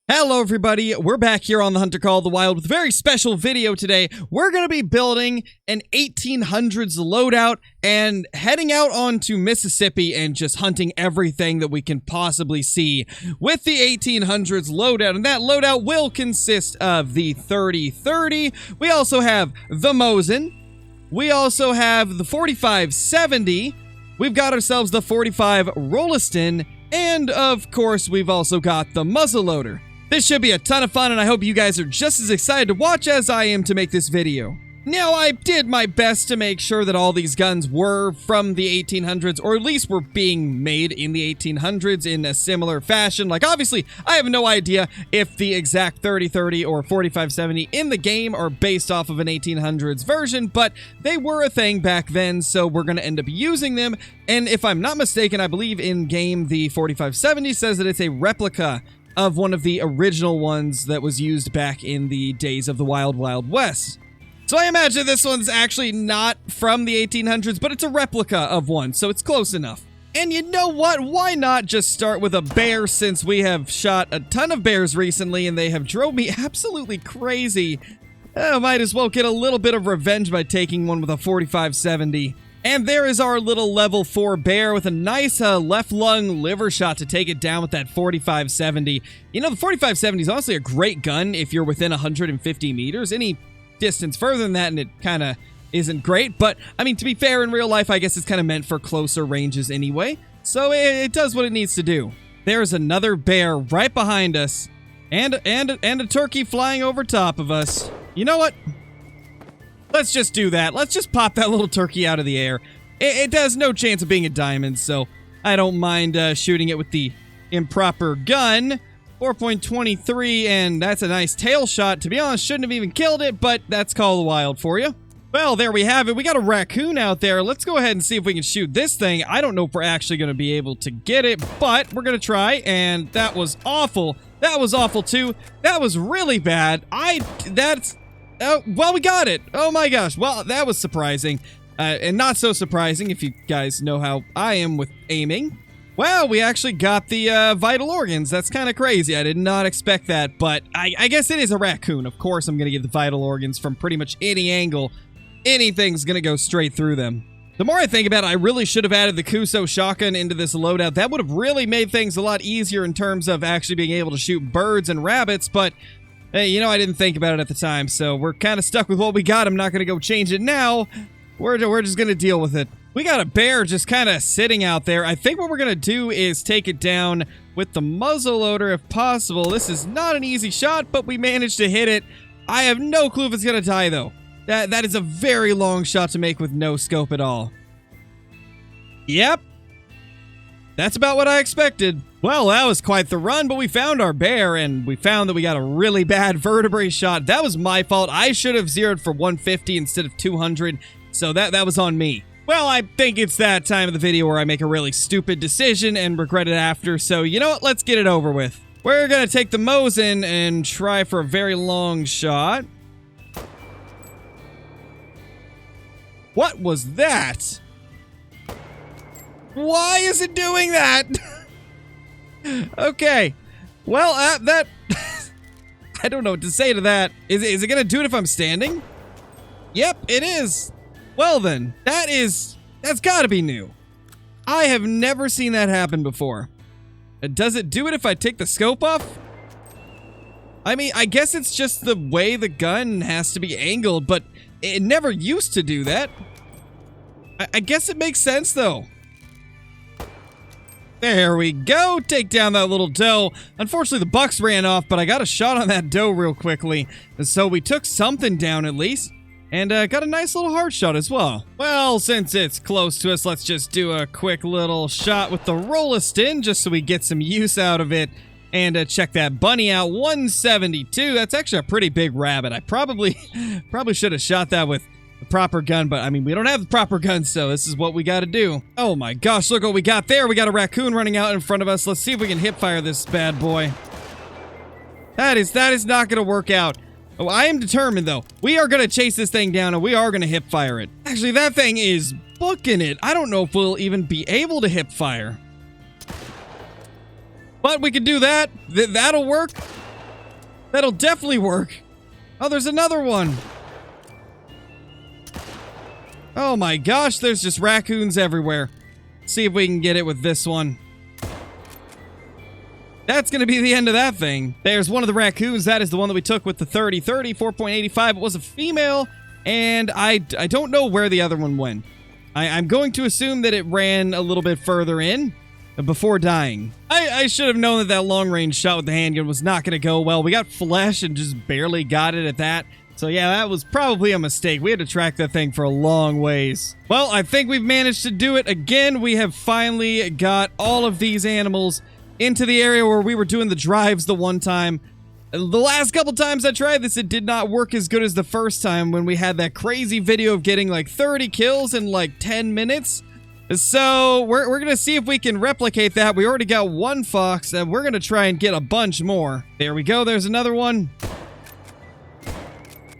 Hello everybody, we're back here on the Hunter Call of the Wild with a very special video today. We're going to be building an 1800s loadout and heading out onto Mississippi and just hunting everything that we can possibly see with the 1800s loadout. And that loadout will consist of the 3030. We also have the Mosin. We also have the 4570. We've got ourselves the 45 Rolliston. And of course, we've also got the muzzleloader. This should be a ton of fun, and I hope you guys are just as excited to watch as I am to make this video. Now, I did my best to make sure that all these guns were from the 1800s, or at least were being made in the 1800s in a similar fashion. Like, obviously, I have no idea if the exact 3030 or 4570 in the game are based off of an 1800s version, but they were a thing back then, so we're going to end up using them. And if I'm not mistaken, I believe in-game the 4570 says that it's a replica of one of the original ones that was used back in the days of the Wild Wild West. So I imagine this one's actually not from the 1800s, but it's a replica of one, so it's close enough. And you know what? Why not just start with a bear, since we have shot a ton of bears recently and they have drove me absolutely crazy. Might as well get a little bit of revenge by taking one with a 4570. And there is our little level 4 bear with a nice left lung liver shot to take it down with that 4570. You know, the 4570 is honestly a great gun if you're within 150 meters. Any distance further than that and it kind of isn't great. But, I mean, to be fair, in real life, I guess it's kind of meant for closer ranges anyway. So it does what it needs to do. There's another bear right behind us. And a turkey flying over top of us. You know what? Let's just do that. Let's just pop that little turkey out of the air. It has no chance of being a diamond, so I don't mind shooting it with the improper gun. 4.23, and that's a nice tail shot. To be honest, shouldn't have even killed it, but that's Call of the Wild for you. Well, there we have it. We got a raccoon out there. Let's go ahead and see if we can shoot this thing. I don't know if we're actually going to be able to get it, but we're going to try, and that was awful. That was awful, too. That was really bad. Oh, well, we got it. Oh my gosh. Well, that was surprising. And not so surprising if you guys know how I am with aiming. Well, we actually got the vital organs. That's kind of crazy. I did not expect that, but I guess it is a raccoon. Of course, I'm going to get the vital organs from pretty much any angle. Anything's going to go straight through them. The more I think about it, I really should have added the Cotw shotgun into this loadout. That would have really made things a lot easier in terms of actually being able to shoot birds and rabbits, but hey, you know, I didn't think about it at the time, so we're kind of stuck with what we got. I'm not going to go change it now. We're just going to deal with it. We got a bear just kind of sitting out there. I think what we're going to do is take it down with the muzzleloader if possible. This is not an easy shot, but we managed to hit it. I have no clue if it's going to die, though. That is a very long shot to make with no scope at all. Yep. That's about what I expected. Well, that was quite the run, but we found our bear, and we found that we got a really bad vertebrae shot. That was my fault. I should have zeroed for 150 instead of 200, so that was on me. Well, I think it's that time of the video where I make a really stupid decision and regret it after, so you know what? Let's get it over with. We're gonna take the Mosin and try for a very long shot. What was that? Why is it doing that? Okay. Well, that... I don't know what to say to that. Is it gonna do it if I'm standing? Yep, it is. Well then, that's gotta be new. I have never seen that happen before. Does it do it if I take the scope off? I mean, I guess it's just the way the gun has to be angled, but it never used to do that. I guess it makes sense, though. There we go. Take down that little doe. Unfortunately, the bucks ran off, but I got a shot on that doe real quickly. And so we took something down at least. And got a nice little heart shot as well. Well, since it's close to us, let's just do a quick little shot with the Rolliston, just so we get some use out of it. And check that bunny out. 172. That's actually a pretty big rabbit. I probably should have shot that with the proper gun, but I mean, we don't have the proper gun, so this is what we got to do. Oh my gosh, look what we got there. We got a raccoon running out in front of us. Let's see if we can hip fire this bad boy. That is not going to work out. Oh, I am determined, though. We are going to chase this thing down, and we are going to hip fire it. Actually, that thing is booking it. I don't know if we'll even be able to hip fire. But we can do that. That'll work. That'll definitely work. Oh, there's another one. Oh my gosh, there's just raccoons everywhere. See if we can get it with this one. That's going to be the end of that thing. There's one of the raccoons. That is the one that we took with the 30-30, 4.85. It was a female, and I don't know where the other one went. I'm going to assume that it ran a little bit further in before dying. I should have known that that long-range shot with the handgun was not going to go well. We got flesh and just barely got it at that. So yeah, that was probably a mistake. We had to track that thing for a long ways. Well, I think we've managed to do it again. We have finally got all of these animals into the area where we were doing the drives the one time. The last couple times I tried this, it did not work as good as the first time when we had that crazy video of getting like 30 kills in like 10 minutes. So we're going to see if we can replicate that. We already got one fox, and we're going to try and get a bunch more. There we go. There's another one.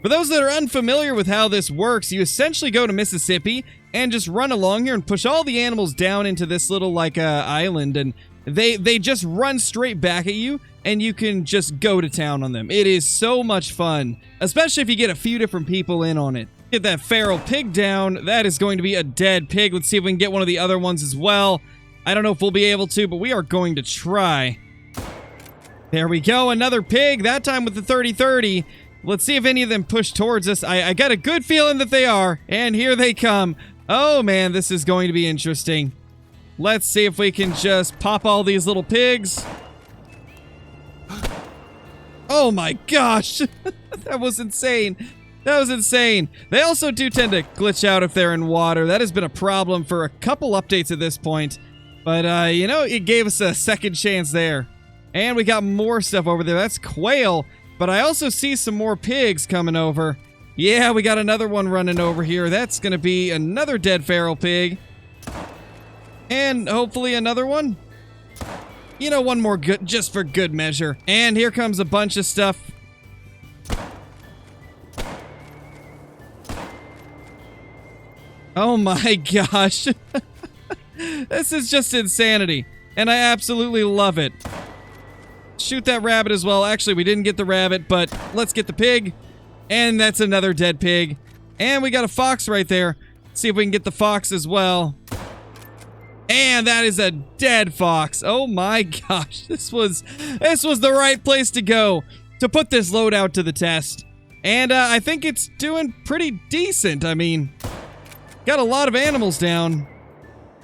For those that are unfamiliar with how this works, you essentially go to Mississippi and just run along here and push all the animals down into this little like island, and they just run straight back at you, and you can just go to town on them. It is so much fun, especially if you get a few different people in on it. Get that feral pig down. That is going to be a dead pig. Let's see if we can get one of the other ones as well. I don't know if we'll be able to, but we are going to try. There we go. Another pig, that time with the 30-30. Let's see if any of them push towards us. I got a good feeling that they are, and here they come. Oh man, this is going to be interesting. Let's see if we can just pop all these little pigs. Oh my gosh, that was insane. That was insane. They also do tend to glitch out if they're in water. That has been a problem for a couple updates at this point. But, you know, it gave us a second chance there. And we got more stuff over there. That's quail. But I also see some more pigs coming over. Yeah, we got another one running over here. That's going to be another dead feral pig. And hopefully another one. You know, one more good, just for good measure. And here comes a bunch of stuff. Oh my gosh. This is just insanity. And I absolutely love it. Shoot that rabbit as well. Actually, we didn't get the rabbit, but let's get the pig. And that's another dead pig. And we got a fox right there. Let's see if we can get the fox as well. And that is a dead fox. Oh my gosh. This was the right place to go to put this loadout to the test. And I think it's doing pretty decent. I mean, got a lot of animals down.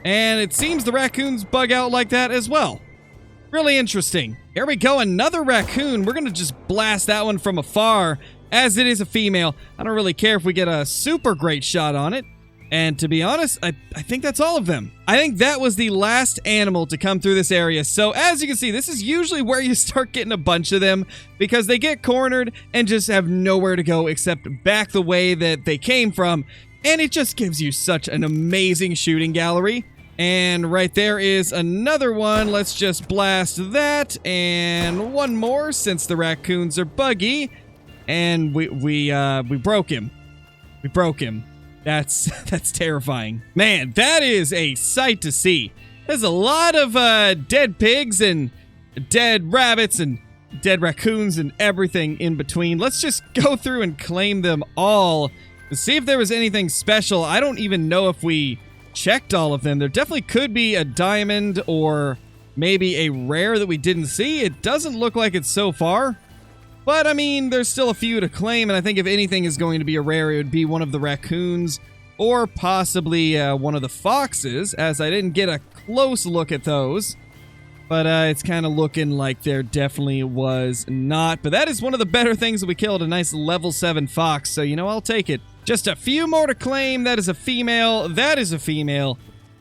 And it seems the raccoons bug out like that as well. Really interesting. Here we go, another raccoon. We're going to just blast that one from afar, as it is a female. I don't really care if we get a super great shot on it. And to be honest, I think that's all of them. I think that was the last animal to come through this area. So as you can see, this is usually where you start getting a bunch of them, because they get cornered and just have nowhere to go except back the way that they came from. And it just gives you such an amazing shooting gallery. And right there is another one. Let's just blast that. And one more, since the raccoons are buggy. And we broke him. We broke him. That's terrifying. Man, that is a sight to see. There's a lot of dead pigs and dead rabbits and dead raccoons and everything in between. Let's just go through and claim them all to see if there was anything special. I don't even know if we checked all of them. There definitely could be a diamond or maybe a rare that we didn't see. It doesn't look like it so far. But, I mean, there's still a few to claim, and I think if anything is going to be a rare, it would be one of the raccoons or possibly one of the foxes, as I didn't get a close look at those. But it's kind of looking like there definitely was not. But that is one of the better things that we killed, a nice level 7 fox, so, you know, I'll take it. Just a few more to claim. That is a female. That is a female.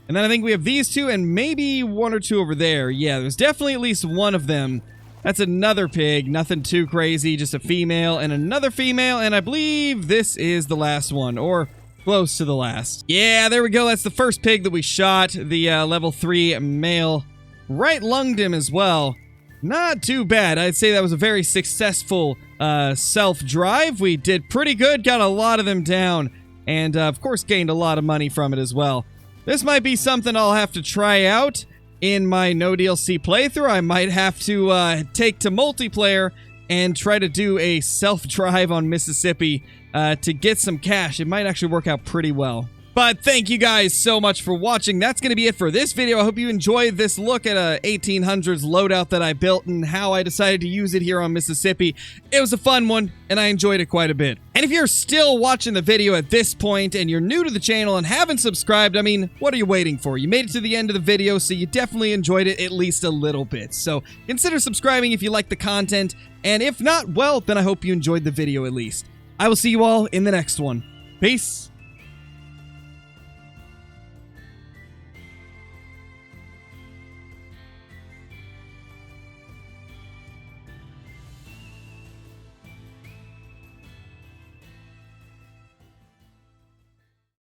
And then I think we have these two and maybe one or two over there. Yeah, there's definitely at least one of them. That's another pig. Nothing too crazy. Just a female and another female. And I believe this is the last one, or close to the last. Yeah, there we go. That's the first pig that we shot. The level 3 male. Right lunged him as well. Not too bad. I'd say that was a very successful self-drive. We did pretty good. Got a lot of them down. And, of course, gained a lot of money from it as well. This might be something I'll have to try out in my no DLC playthrough. I might have to take to multiplayer and try to do a self-drive on Mississippi to get some cash. It might actually work out pretty well. But thank you guys so much for watching. That's going to be it for this video. I hope you enjoyed this look at a 1800s loadout that I built and how I decided to use it here on Mississippi. It was a fun one, and I enjoyed it quite a bit. And if you're still watching the video at this point and you're new to the channel and haven't subscribed, I mean, what are you waiting for? You made it to the end of the video, so you definitely enjoyed it at least a little bit. So consider subscribing if you like the content, and if not, well, then I hope you enjoyed the video at least. I will see you all in the next one. Peace.